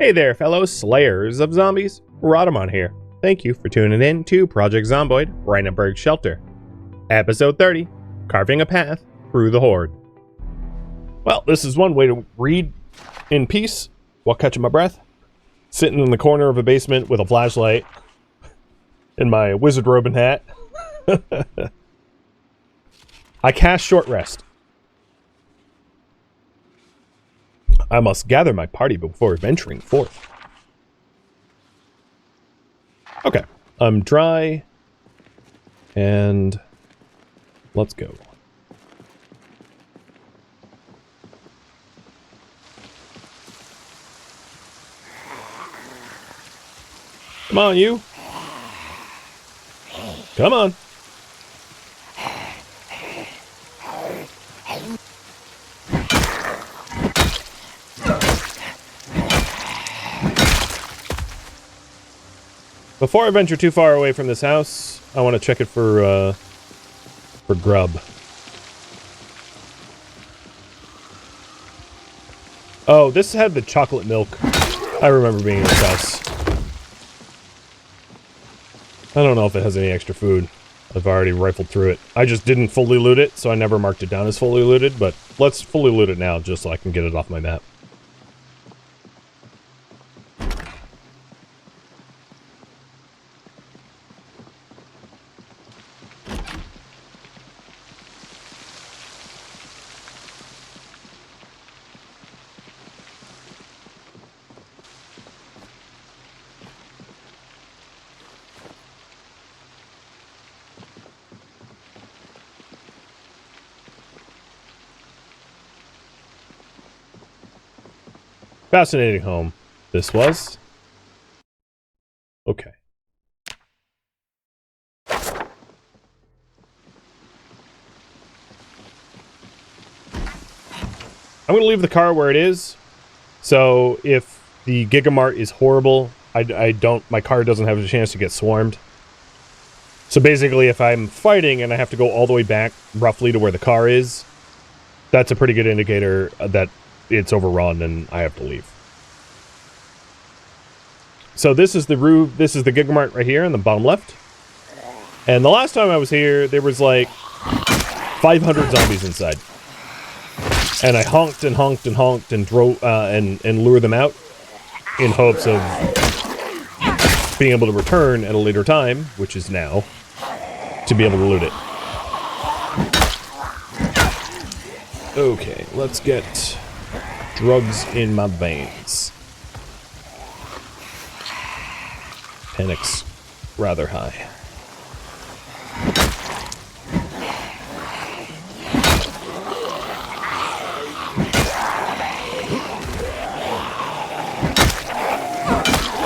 Hey there, fellow slayers of zombies. Rhadamant here. Thank you for tuning in to Project Zomboid, Brandenburg Shelter. Episode 30, Carving a Path Through the Horde. Well, this is one way to read in peace while catching my breath. Sitting in the corner of a basement with a flashlight and my wizard robe and hat. I cast short rest. I must gather my party before venturing forth. Okay, I'm dry, and let's go. Come on, you. Come on. Before I venture too far away from this house, I want to check it for grub. Oh, this had the chocolate milk. I remember being in this house. I don't know if it has any extra food. I've already rifled through it. I just didn't fully loot it, so I never marked it down as fully looted, but let's fully loot it now just so I can get it off my map. Fascinating home this was. Okay. I'm going to leave the car where it is. So if the Gigamart is horrible, my car doesn't have a chance to get swarmed. So basically if I'm fighting and I have to go all the way back roughly to where the car is, that's a pretty good indicator that it's overrun and I have to leave. So this is the Gigamart right here in the bottom left. And the last time I was here, there was like 500 zombies inside. And I honked and honked and honked and drove and lured them out in hopes of being able to return at a later time, which is now, to be able to loot it. Okay, let's get drugs in my veins. Panic's rather high.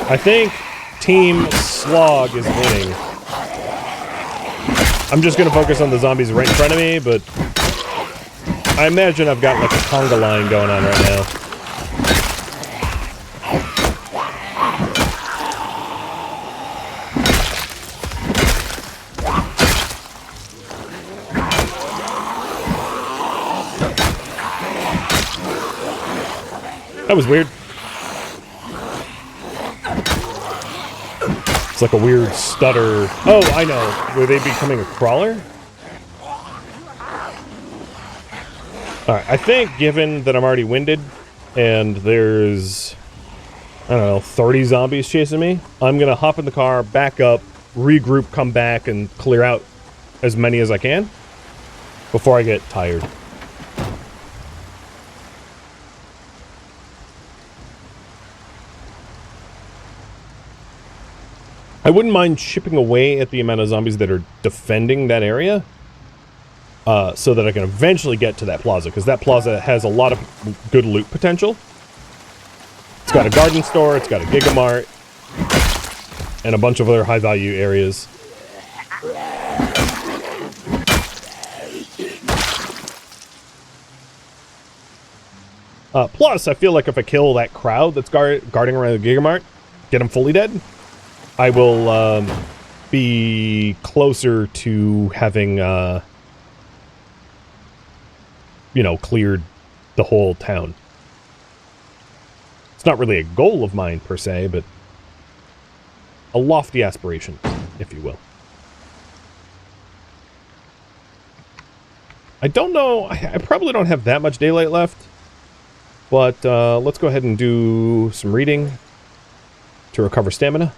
I think Team Slog is winning. I'm just gonna focus on the zombies right in front of me, but I imagine I've got like a conga line going on right now. That was weird. It's like a weird stutter. Oh, I know. Were they becoming a crawler? Alright, I think given that I'm already winded and there's, I don't know, 30 zombies chasing me, I'm gonna hop in the car, back up, regroup, come back, and clear out as many as I can before I get tired. I wouldn't mind chipping away at the amount of zombies that are defending that area. So that I can eventually get to that plaza, because that plaza has a lot of good loot potential. It's got a garden store, it's got a Gigamart, and a bunch of other high-value areas. Plus, I feel like if I kill that crowd that's guarding around the Gigamart, get them fully dead, I will be closer to having, you know, cleared the whole town. It's not really a goal of mine, per se, but a lofty aspiration, if you will. I don't know, I probably don't have that much daylight left, but let's go ahead and do some reading to recover stamina.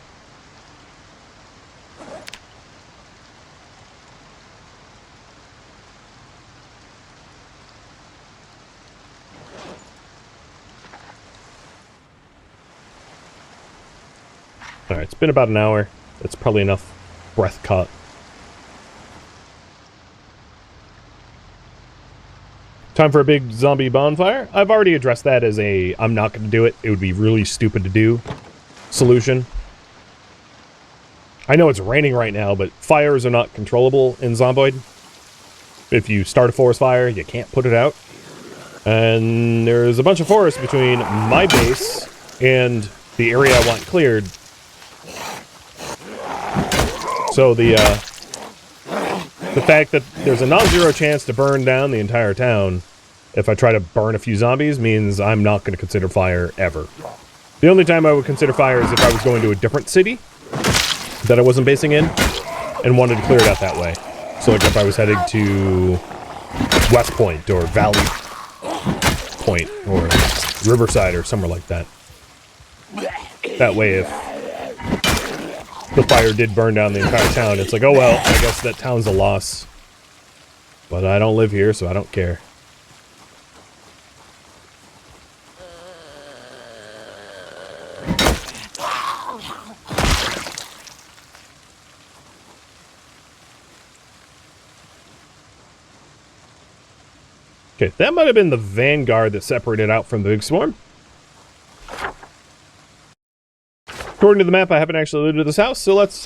Alright, it's been about an hour. That's probably enough breath caught. Time for a big zombie bonfire. I've already addressed that as a I'm not going to do it. It would be really stupid to do solution. I know it's raining right now, but fires are not controllable in Zomboid. If you start a forest fire, you can't put it out. And there's a bunch of forest between my base and the area I want cleared. So the fact that there's a non-zero chance to burn down the entire town if I try to burn a few zombies means I'm not going to consider fire ever. The only time I would consider fire is if I was going to a different city that I wasn't basing in and wanted to clear it out that way. So like if I was heading to West Point or Valley Point or Riverside or somewhere like that. That way if the fire did burn down the entire town, it's like, oh well, I guess that town's a loss. But I don't live here, so I don't care. Okay, that might have been the vanguard that separated out from the big swarm. According to the map, I haven't actually looted this house, so let's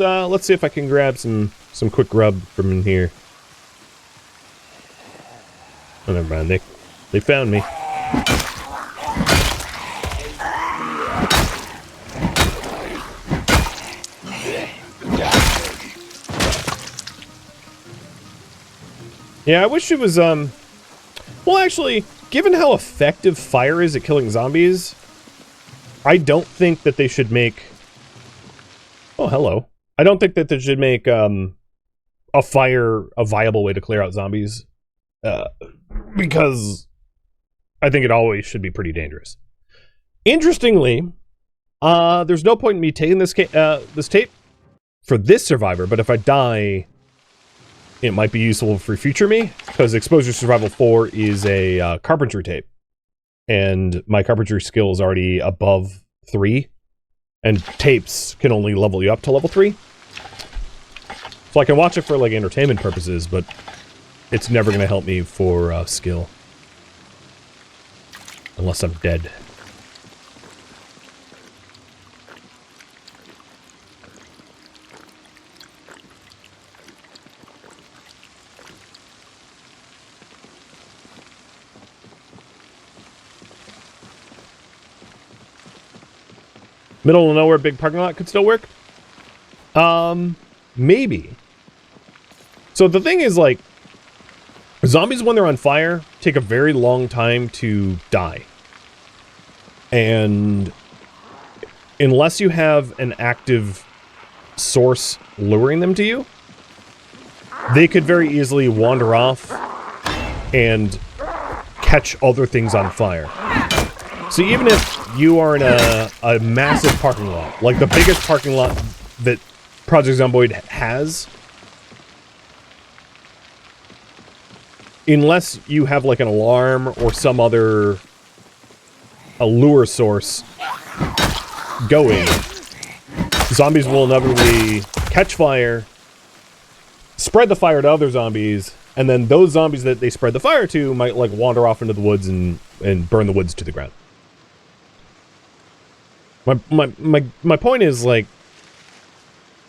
see if I can grab some quick grub from in here. Oh, never mind. They found me. Yeah, I wish it was well, actually, given how effective fire is at killing zombies, I don't think that they should make... Oh, hello. I don't think that they should make a fire a viable way to clear out zombies. Because I think it always should be pretty dangerous. Interestingly, there's no point in me taking this tape for this survivor, but if I die, it might be useful for future me, because Exposure Survival 4 is a carpentry tape. And my carpentry skill is already above 3. And tapes can only level you up to level 3. So I can watch it for, like, entertainment purposes, but it's never going to help me for skill. Unless I'm dead. Middle of nowhere, big parking lot could still work? Maybe. So the thing is, like, zombies when they're on fire take a very long time to die. And unless you have an active source luring them to you, they could very easily wander off and catch other things on fire. So even if you are in a massive parking lot, like the biggest parking lot that Project Zomboid has, unless you have like an alarm or some other lure source going, zombies will inevitably catch fire, spread the fire to other zombies, and then those zombies that they spread the fire to might like wander off into the woods and burn the woods to the ground. My point is, like,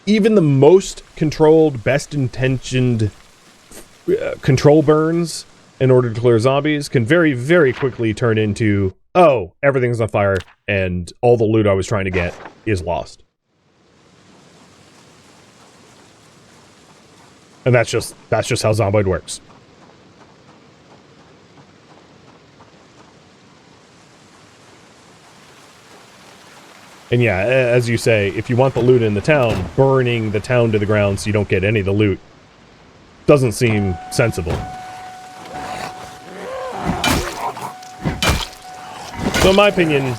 even the most controlled, best-intentioned control burns in order to clear zombies can very, very quickly turn into, oh, everything's on fire, and all the loot I was trying to get is lost. And that's just how Zomboid works. And yeah, as you say, if you want the loot in the town, burning the town to the ground so you don't get any of the loot doesn't seem sensible. So in my opinion,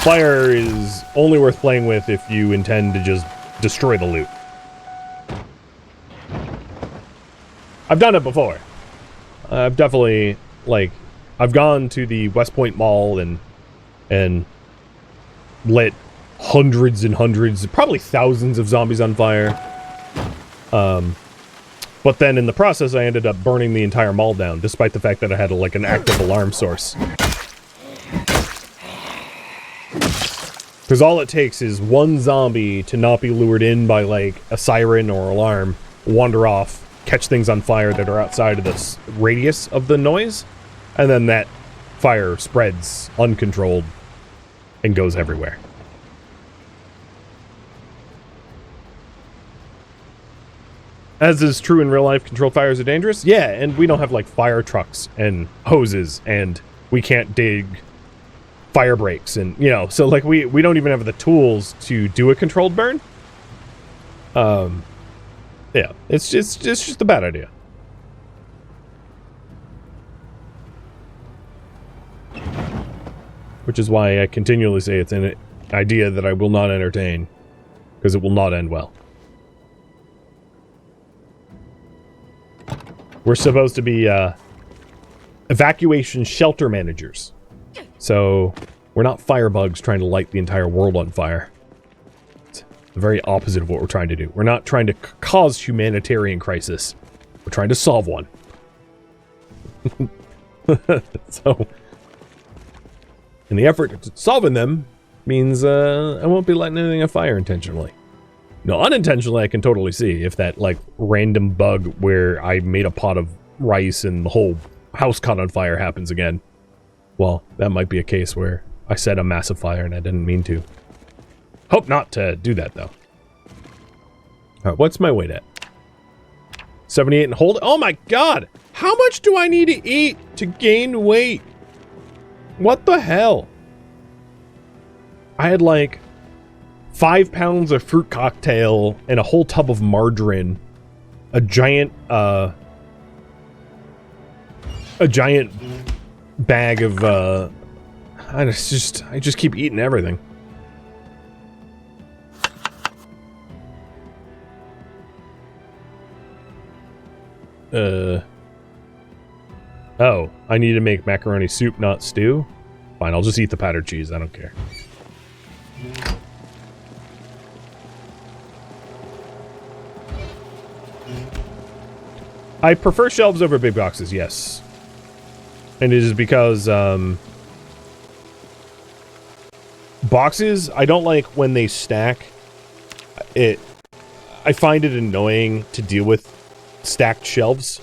fire is only worth playing with if you intend to just destroy the loot. I've done it before. I've definitely, like, I've gone to the West Point Mall and lit hundreds and hundreds, probably thousands of zombies on fire. But then in the process, I ended up burning the entire mall down, despite the fact that I had, like, an active alarm source. Because all it takes is one zombie to not be lured in by, like, a siren or alarm, wander off, catch things on fire that are outside of the radius of the noise, and then that fire spreads uncontrolled and goes everywhere. As is true in real life, controlled fires are dangerous. Yeah, and we don't have, like, fire trucks and hoses, and we can't dig fire breaks, and, you know, so, like, we don't even have the tools to do a controlled burn. Yeah, it's just a bad idea. Which is why I continually say it's an idea that I will not entertain, because it will not end well. We're supposed to be evacuation shelter managers. So we're not firebugs trying to light the entire world on fire. It's the very opposite of what we're trying to do. We're not trying to cause humanitarian crisis. We're trying to solve one. So, and the effort to solving them means I won't be lighting anything on fire intentionally. No, unintentionally I can totally see if that, like, random bug where I made a pot of rice and the whole house caught on fire happens again. Well, that might be a case where I set a massive fire and I didn't mean to. Hope not to do that, though. Alright, what's my weight at? 78 and hold. Oh my god! How much do I need to eat to gain weight? What the hell? I had, like, 5 pounds of fruit cocktail and a whole tub of margarine. A giant bag of, I just keep eating everything. Oh, I need to make macaroni soup, not stew? Fine, I'll just eat the powdered cheese, I don't care. I prefer shelves over big boxes, yes. And it is because, boxes, I don't like when they stack. I find it annoying to deal with stacked shelves.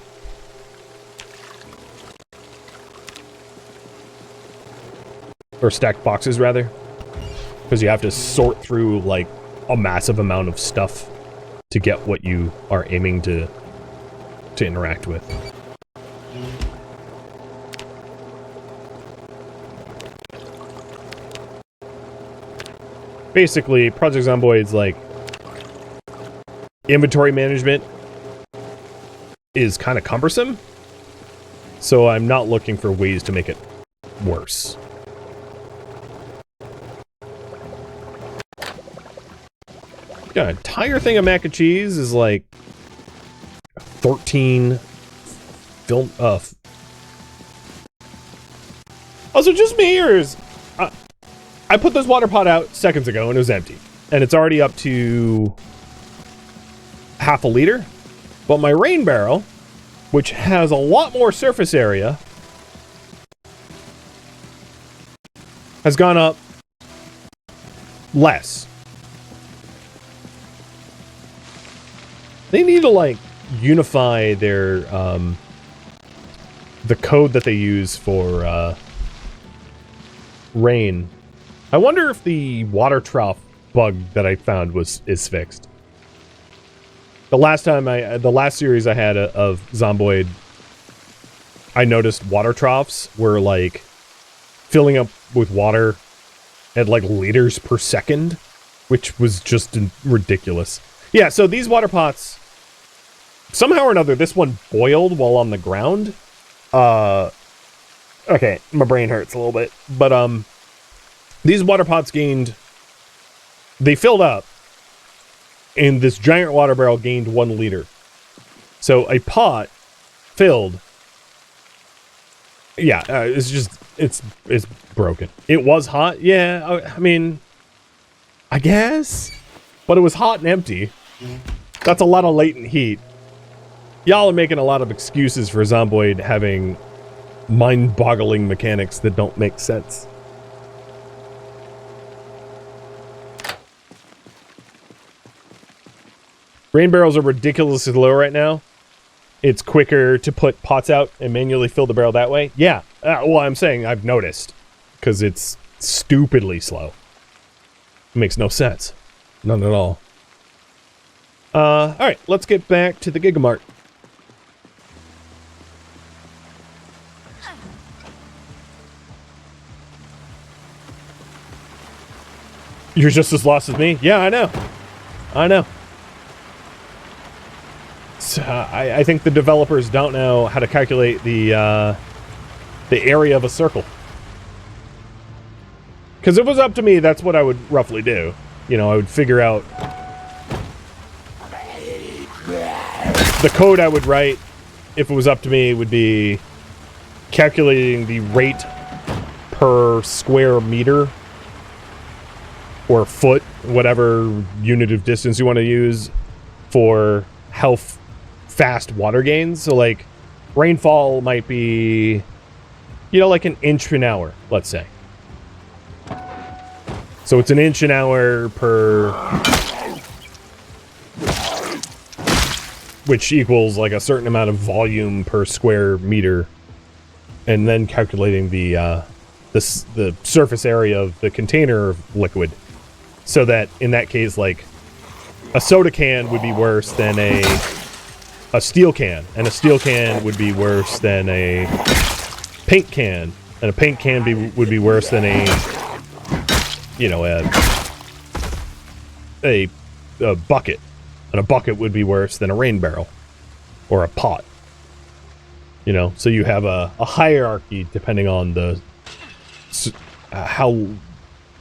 Or stacked boxes, rather. Because you have to sort through, like, a massive amount of stuff to get what you are aiming to interact with. Basically, Project Zomboid's, like, inventory management is kind of cumbersome, so I'm not looking for ways to make it worse. Got an entire thing of mac and cheese is like 13 film. Also, just me, or is I put this water pot out seconds ago and it was empty, and it's already up to half a liter. But my rain barrel, which has a lot more surface area, has gone up less. They need to, like, unify their, the code that they use for, rain. I wonder if the water trough bug that I found is fixed. The last series I had of Zomboid, I noticed water troughs were, like, filling up with water at like liters per second, which was just ridiculous. Yeah, so these water pots, somehow or another, this one boiled while on the ground. Okay, my brain hurts a little bit. But, these water pots they filled up, and this giant water barrel gained 1 liter. So a pot filled, yeah, it's broken. It was hot, yeah, I mean, I guess, but it was hot and empty. That's a lot of latent heat. Y'all are making a lot of excuses for Zomboid having mind-boggling mechanics that don't make sense. Rain barrels are ridiculously low right now. It's quicker to put pots out and manually fill the barrel that way. Yeah, well, I'm saying I've noticed, because it's stupidly slow. It makes no sense. None at all. Alright, let's get back to the Gigamart. You're just as lost as me? Yeah, I know. I know. So, I think the developers don't know how to calculate the area of a circle. Because if it was up to me, that's what I would roughly do. You know, I would figure out the code I would write, if it was up to me, would be calculating the rate per square meter or foot, whatever unit of distance you want to use, for how fast water gains. So, like, rainfall might be, you know, like an inch an hour, let's say. So it's an inch an hour per, which equals like a certain amount of volume per square meter, and then calculating the surface area of the container of liquid, so that in that case, like, a soda can would be worse than a steel can, and a steel can would be worse than a paint can, and a paint can would be worse than a, you know, a bucket, and a bucket would be worse than a rain barrel or a pot. You know, so you have a hierarchy depending on the how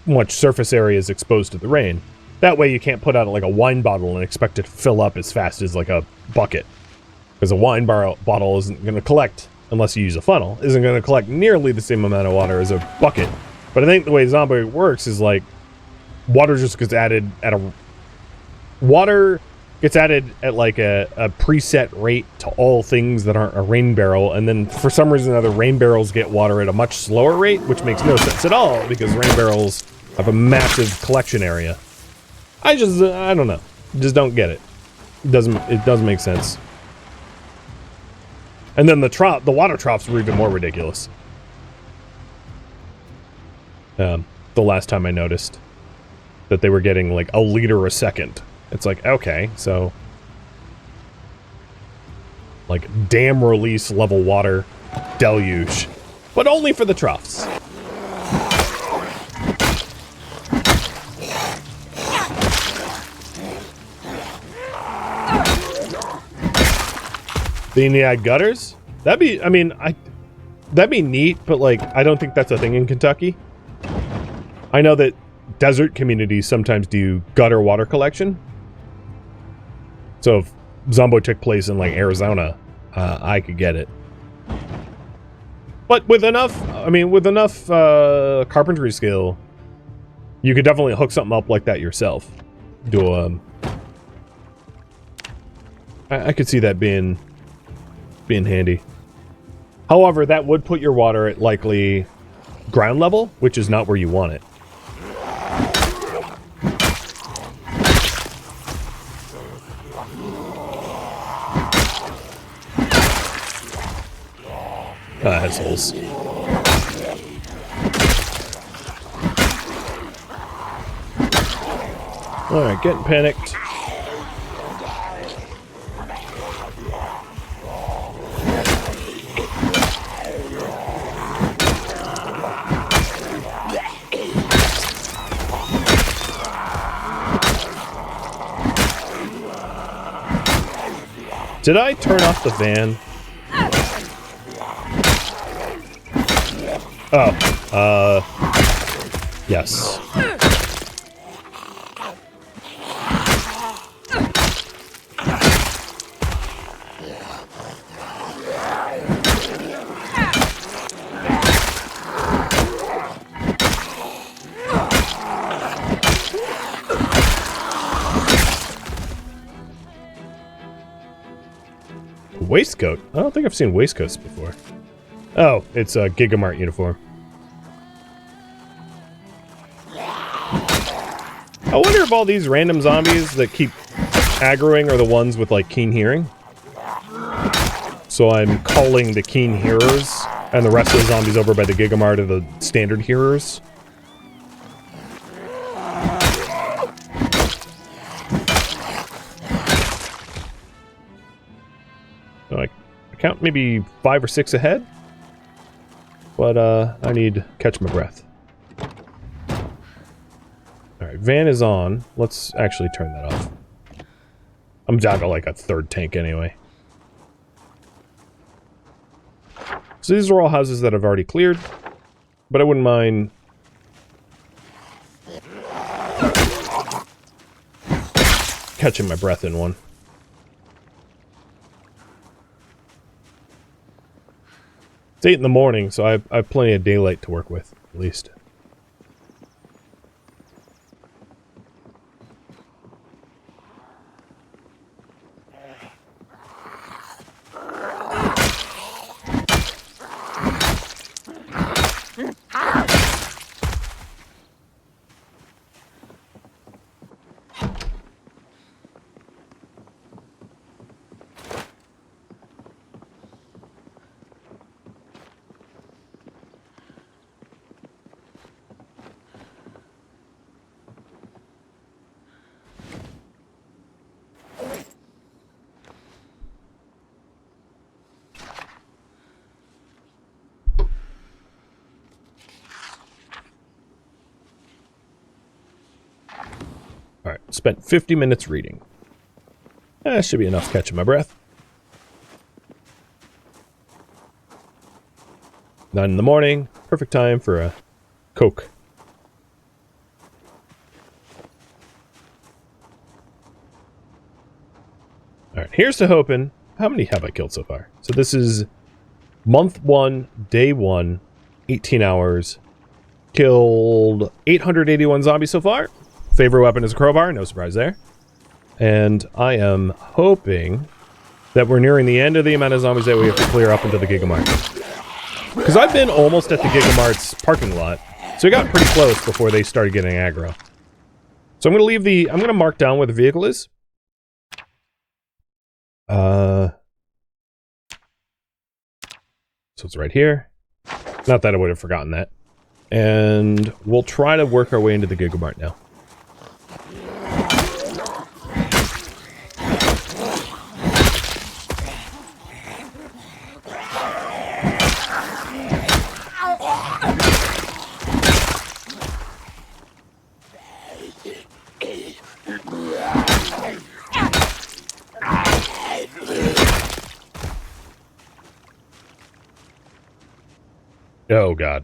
much surface area is exposed to the rain. That way you can't put out like a wine bottle and expect it to fill up as fast as like a bucket, because a wine bottle isn't going to collect, unless you use a funnel, isn't going to collect nearly the same amount of water as a bucket. But I think the way Zomboid works is like water just gets added at a like a preset rate to all things that aren't a rain barrel, and then for some reason or other, rain barrels get water at a much slower rate, which makes no sense at all, because rain barrels have a massive collection area. I don't know. Just don't get it. It doesn't make sense. And then the water troughs were even more ridiculous. The last time I noticed that they were getting like a liter a second. It's like, okay, so like dam release level water deluge, but only for the troughs. Then you add gutters? That'd be, I mean, that'd be neat, but like, I don't think that's a thing in Kentucky. I know that desert communities sometimes do gutter water collection. So if Zomboid took place in like Arizona, I could get it. But with enough carpentry skill, you could definitely hook something up like that yourself. I could see that being handy. However, that would put your water at likely ground level, which is not where you want it. Assholes. Alright, getting panicked. Did I turn off the van? Oh, yes. Waistcoat? I don't think I've seen waistcoats before. Oh, it's a Gigamart uniform. I wonder if all these random zombies that keep aggroing are the ones with, like, keen hearing. So I'm calling the keen hearers, and the rest of the zombies over by the Gigamart are the standard hearers. So I count maybe 5 or 6 ahead. But, I need to catch my breath. Alright, van is on. Let's actually turn that off. I'm down to like a third tank anyway. So these are all houses that I've already cleared. But I wouldn't mind... catching my breath in one. It's 8 in the morning, so I have plenty of daylight to work with, at least. Alright, spent 50 minutes reading. That should be enough catching my breath. 9 in the morning, perfect time for a Coke. Alright, here's to hoping. How many have I killed so far? So this is month 1, day 1, 18 hours. Killed 881 zombies so far. Favorite weapon is a crowbar, no surprise there. And I am hoping that we're nearing the end of the amount of zombies that we have to clear up into the Gigamart. Because I've been almost at the Gigamart's parking lot, so we got pretty close before they started getting aggro. So I'm going to leave the... I'm going to mark down where the vehicle is. So it's right here. Not that I would have forgotten that. And we'll try to work our way into the Gigamart now. Oh, God.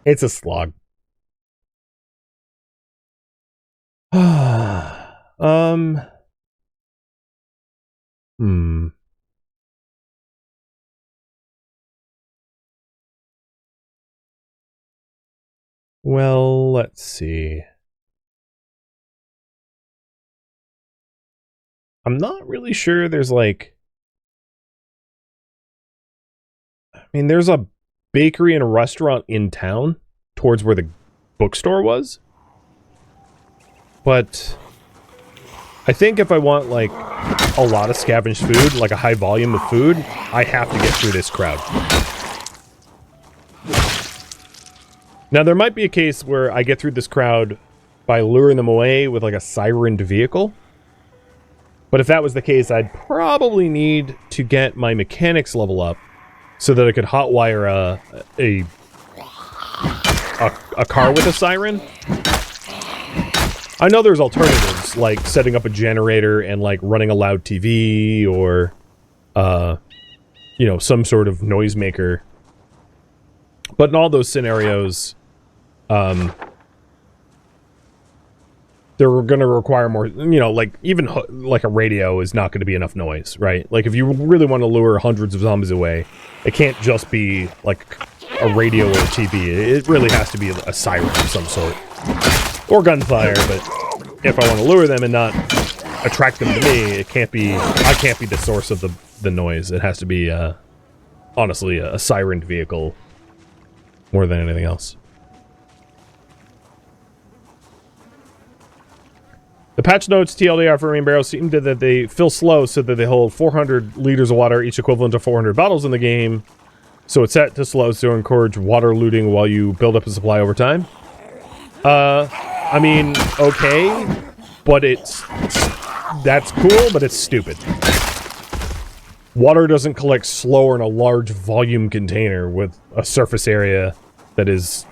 It's a slog. Well, let's see. I'm not really sure there's like... I mean, there's a bakery and a restaurant in town towards where the bookstore was. But I think if I want like a lot of scavenged food, like a high volume of food, I have to get through this crowd. Now, there might be a case where I get through this crowd by luring them away with like a sirened vehicle. But if that was the case, I'd probably need to get my mechanics level up so that I could hotwire a car with a siren. I know there's alternatives, like setting up a generator and, like, running a loud TV or, you know, some sort of noisemaker. But in all those scenarios, they're going to require more, you know, like, even, like, a radio is not going to be enough noise, right? Like, if you really want to lure hundreds of zombies away, it can't just be, like, a radio or a TV. It really has to be a siren of some sort. Or gunfire, but if I want to lure them and not attract them to me, it can't be, I can't be the source of the noise. It has to be, honestly, a sirened vehicle more than anything else. The patch notes TLDR for rain barrels seem to that they fill slow so that they hold 400 liters of water, each equivalent to 400 bottles in the game. So it's set to slow to encourage water looting while you build up a supply over time. I mean, okay, but that's cool, but it's stupid. Water doesn't collect slower in a large volume container with a surface area that is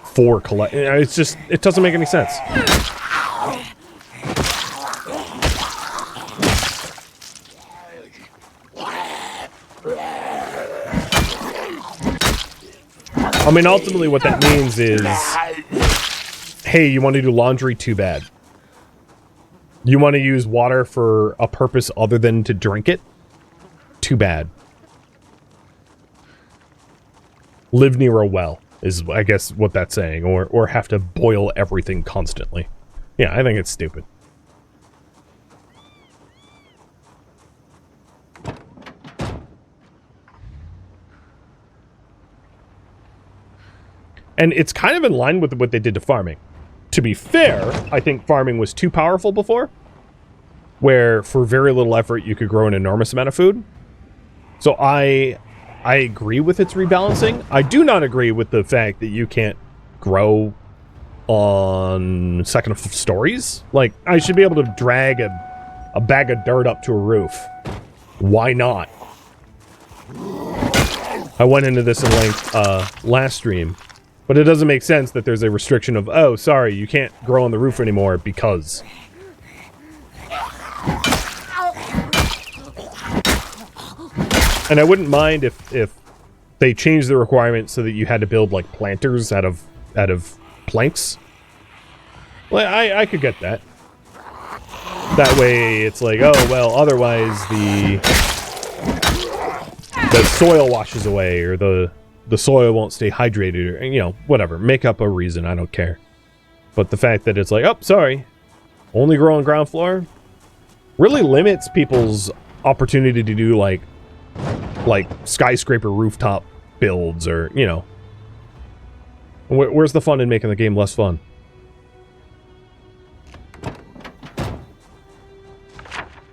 for collect. It's just, it doesn't make any sense. I mean, ultimately what that means is, hey, you want to do laundry? Too bad. You want to use water for a purpose other than to drink it? Too bad. Live near a well is, I guess, what that's saying. Or have to boil everything constantly. Yeah, I think it's stupid. And it's kind of in line with what they did to farming. To be fair, I think farming was too powerful before, where for very little effort you could grow an enormous amount of food. So I agree with its rebalancing. I do not agree with the fact that you can't grow on second stories. Like, I should be able to drag a bag of dirt up to a roof. Why not? I went into this in length last stream. But it doesn't make sense that there's a restriction of, oh, sorry, you can't grow on the roof anymore because. And I wouldn't mind if they changed the requirement so that you had to build, like, planters out of planks. Well, I could get that. That way it's like, oh, well, otherwise the soil washes away, or the soil won't stay hydrated, or, you know, whatever. Make up a reason, I don't care. But the fact that it's like, oh, sorry, only grow on ground floor, really limits people's opportunity to do, like skyscraper rooftop builds, or, you know. Where's the fun in making the game less fun?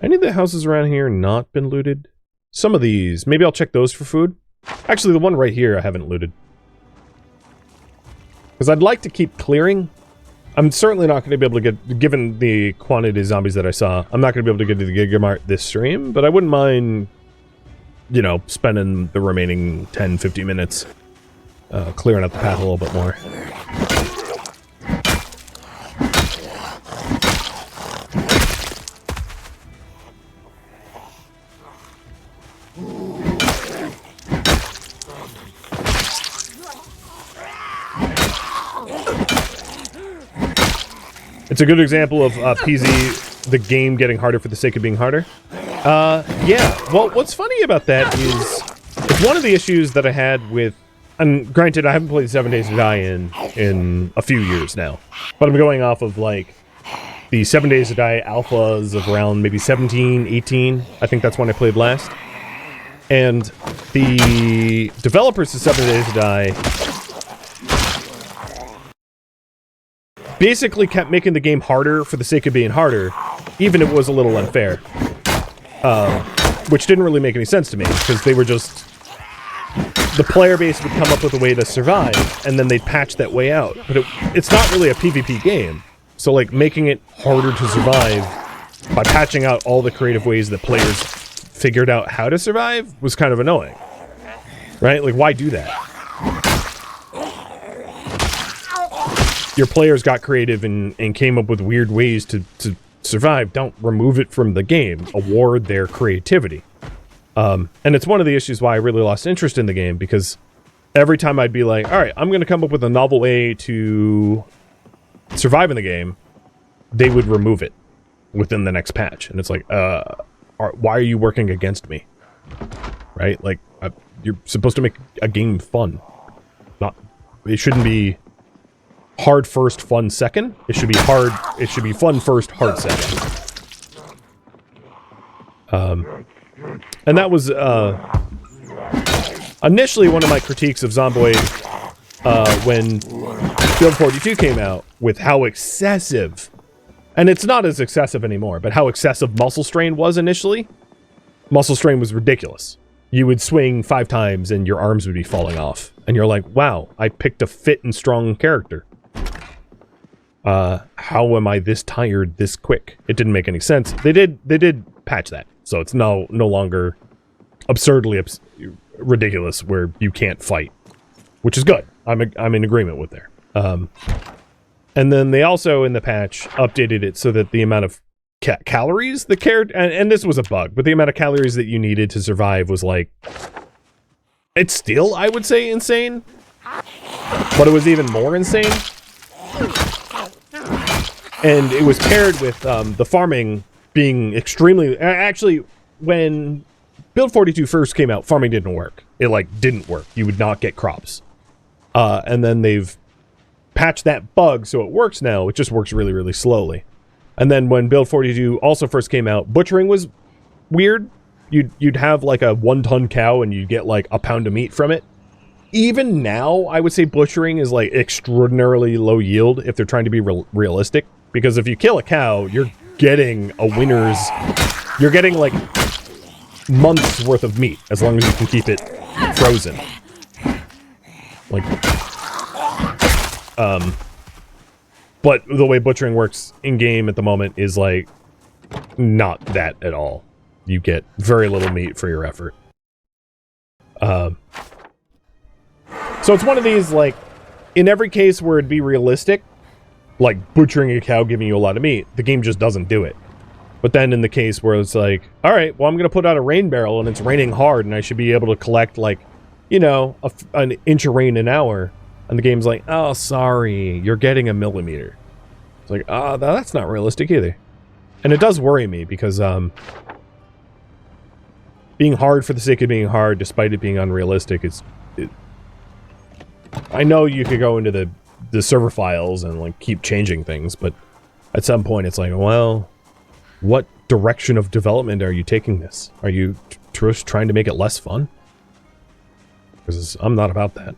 Any of the houses around here not been looted? Some of these. Maybe I'll check those for food. Actually, the one right here I haven't looted. Because I'd like to keep clearing. I'm certainly not going to be able to get, given the quantity of zombies that I saw, I'm not going to be able to get to the Gigamart this stream, but I wouldn't mind, you know, spending the remaining 10, 50 minutes clearing up the path a little bit more. It's a good example of PZ, the game getting harder for the sake of being harder. Yeah, well, what's funny about that is, it's one of the issues that I had with, and granted, I haven't played 7 Days to Die in a few years now, but I'm going off of, like, the 7 Days to Die alphas of around maybe 17, 18, I think that's when I played last. And the developers of 7 Days to Die basically kept making the game harder for the sake of being harder, even if it was a little unfair. Which didn't really make any sense to me, because they were just... The player base would come up with a way to survive, and then they'd patch that way out. But it's not really a PvP game, so, like, making it harder to survive by patching out all the creative ways that players figured out how to survive was kind of annoying. Right? Like, why do that? your players got creative and came up with weird ways to survive, don't remove it from the game. Award their creativity. And it's one of the issues why I really lost interest in the game, because every time I'd be like, all right, I'm going to come up with a novel way to survive in the game, they would remove it within the next patch. And it's like, why are you working against me? Right? Like, you're supposed to make a game fun. It shouldn't be hard first, fun second. It should be hard. It should be fun first, hard second. And that was initially one of my critiques of Zomboid when Build 42 came out, with how excessive, and it's not as excessive anymore, but how excessive muscle strain was initially. Muscle strain was ridiculous. You would swing 5 times and your arms would be falling off. And you're like, wow, I picked a fit and strong character. How am I this tired this quick? It didn't make any sense. They did patch that. So it's no longer absurdly ridiculous where you can't fight, which is good. I'm in agreement with there. And then they also in the patch updated it so that the amount of calories the character, and this was a bug, but the amount of calories that you needed to survive was like, it's still, I would say, insane, but it was even more insane. And it was paired with the farming being extremely, actually, when Build 42 first came out, farming didn't work. It didn't work. You would not get crops. And then they've patched that bug so it works now. It just works really, really slowly. And then when Build 42 also first came out, butchering was weird. You'd have like a 1-ton cow and you'd get like a pound of meat from it. Even now, I would say butchering is like extraordinarily low yield if they're trying to be realistic. Because if you kill a cow, you're getting you're getting like months worth of meat as long as you can keep it frozen. Like, but the way butchering works in-game at the moment is, like, not that at all. You get very little meat for your effort. So it's one of these, like, in every case where it'd be realistic, like butchering a cow giving you a lot of meat, the game just doesn't do it. But then in the case where it's like, alright, well, I'm going to put out a rain barrel and it's raining hard and I should be able to collect, like, you know, an inch of rain an hour. And the game's like, oh, sorry, you're getting a millimeter. It's like, that's not realistic either. And it does worry me because being hard for the sake of being hard, despite it being unrealistic, I know you could go into the server files and like keep changing things, but at some point it's like, well, what direction of development are you taking this? Are you trying to make it less fun? Because I'm not about that.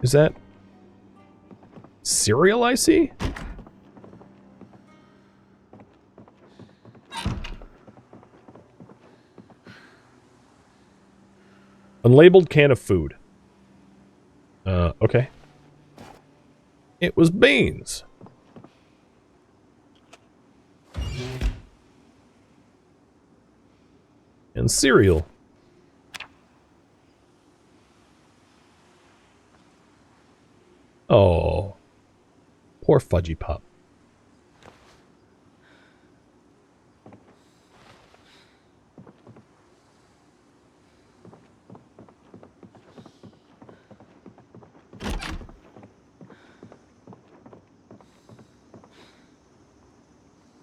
Is that cereal I see? Unlabeled can of food. Okay. It was beans. And cereal. Oh, poor Fudgy Pup.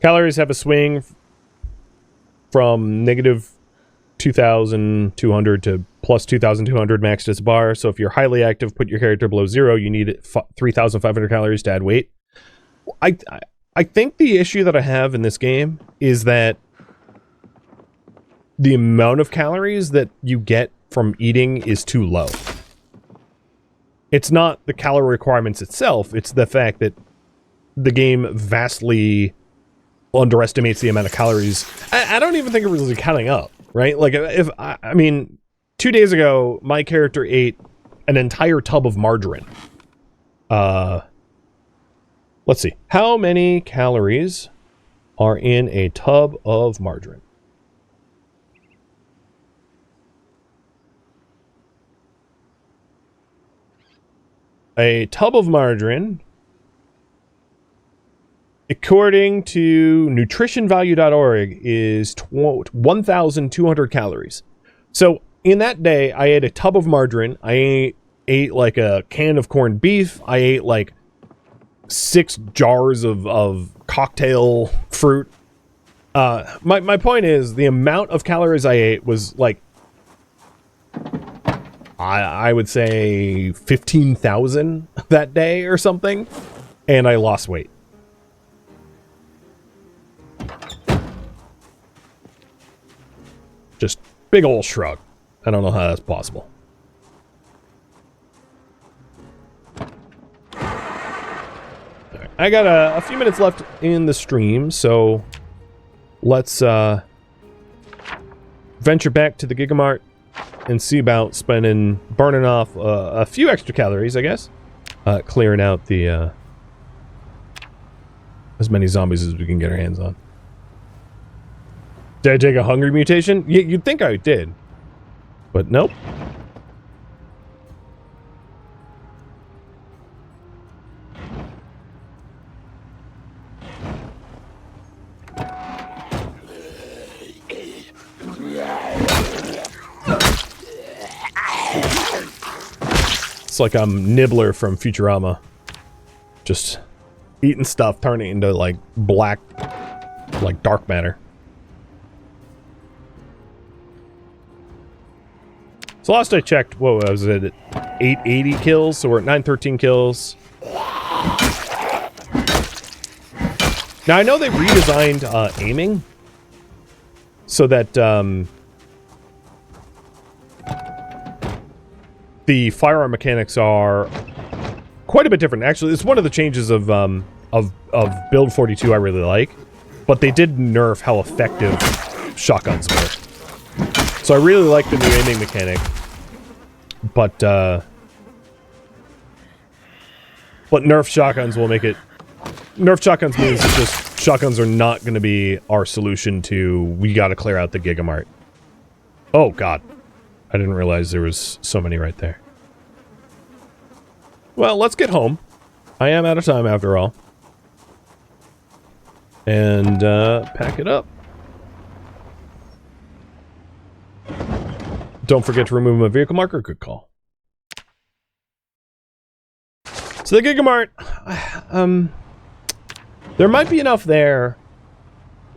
Calories have a swing from negative 2,200 to plus 2,200 maxed as a bar. So if you're highly active, put your character below 0. You need 3,500 calories to add weight. I think the issue that I have in this game is that the amount of calories that you get from eating is too low. It's not the calorie requirements itself. It's the fact that the game vastly underestimates the amount of calories. I don't even think it was counting up, right? Like, I mean, 2 days ago, my character ate an entire tub of margarine. Let's see. How many calories are in a tub of margarine? a tub of margarine, according to nutritionvalue.org, is 1,200 calories. So in that day, I ate a tub of margarine. I ate like a can of corned beef. I ate like 6 jars of cocktail fruit. My point is, the amount of calories I ate was like, I would say 15,000 that day or something, and I lost weight. Just big ol' shrug. I don't know how that's possible. Right, I got a few minutes left in the stream, so let's venture back to the Gigamart and see about burning off a few extra calories, I guess. Clearing out the as many zombies as we can get our hands on. Did I take a hungry mutation? You'd think I did. But nope. It's like I'm Nibbler from Futurama. Just eating stuff, turning it into like black, like dark matter. So last I checked, what was it? 880 kills, so we're at 913 kills. Now I know they redesigned aiming so that the firearm mechanics are quite a bit different. Actually, it's one of the changes of Build 42 I really like, but they did nerf how effective shotguns were. So I really like the new aiming mechanic, but nerf shotguns will make it. Nerf shotguns means that just shotguns are not going to be our solution to we got to clear out the Gigamart. Oh God, I didn't realize there was so many right there. Well, let's get home. I am out of time after all, and pack it up. Don't forget to remove my vehicle marker. Good call. So the Gigamart, there might be enough there,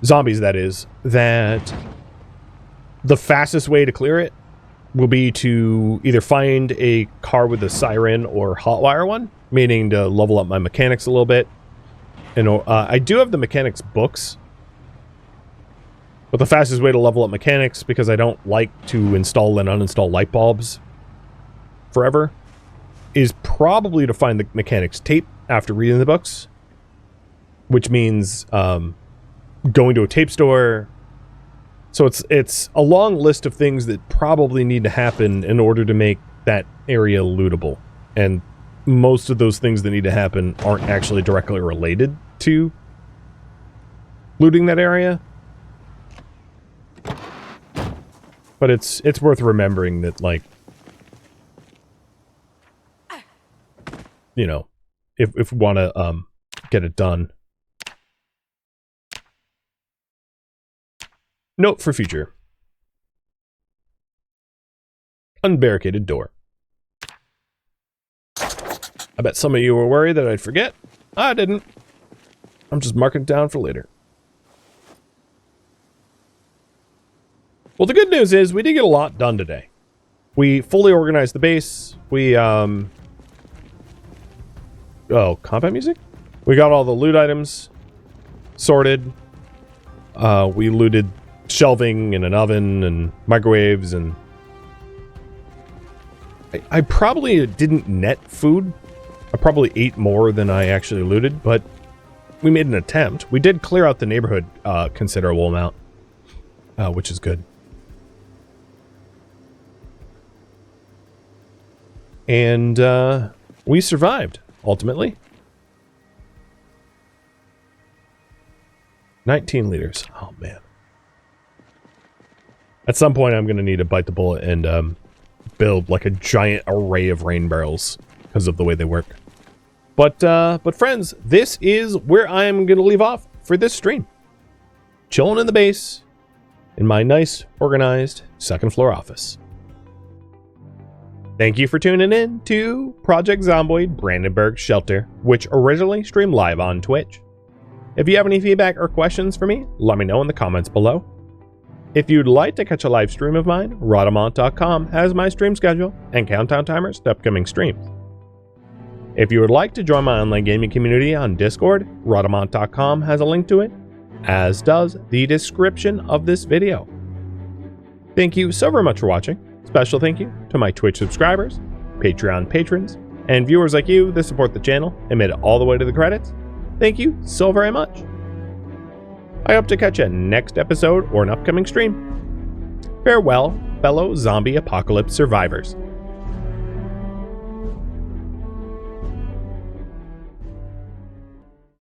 zombies that is, that the fastest way to clear it will be to either find a car with a siren or hotwire one, meaning to level up my mechanics a little bit. And I do have the mechanics books. But the fastest way to level up mechanics, because I don't like to install and uninstall light bulbs forever, is probably to find the mechanics tape after reading the books. Which means going to a tape store. So it's a long list of things that probably need to happen in order to make that area lootable. And most of those things that need to happen aren't actually directly related to looting that area. But it's worth remembering that, like, you know, if we want to get it done. Note for future. Unbarricaded door. I bet some of you were worried that I'd forget. I didn't. I'm just marking it down for later. Well, the good news is we did get a lot done today. We fully organized the base. We, oh, combat music? We got all the loot items sorted. We looted shelving and an oven and microwaves, and I probably didn't net food. I probably ate more than I actually looted, but we made an attempt. We did clear out the neighborhood considerable amount, which is good. And we survived, ultimately. 19 liters. Oh, man. At some point, I'm going to need to bite the bullet and build like a giant array of rain barrels because of the way they work. But friends, this is where I am going to leave off for this stream. Chilling in the base in my nice, organized second floor office. Thank you for tuning in to Project Zomboid Brandenburg Shelter, which originally streamed live on Twitch. If you have any feedback or questions for me, let me know in the comments below. If you'd like to catch a live stream of mine, Rhadamant.com has my stream schedule and countdown timers to upcoming streams. If you would like to join my online gaming community on Discord, Rhadamant.com has a link to it, as does the description of this video. Thank you so very much for watching. Special thank you to my Twitch subscribers, Patreon patrons, and viewers like you that support the channel and made it all the way to the credits. Thank you so very much. I hope to catch you next episode or an upcoming stream. Farewell, fellow zombie apocalypse survivors.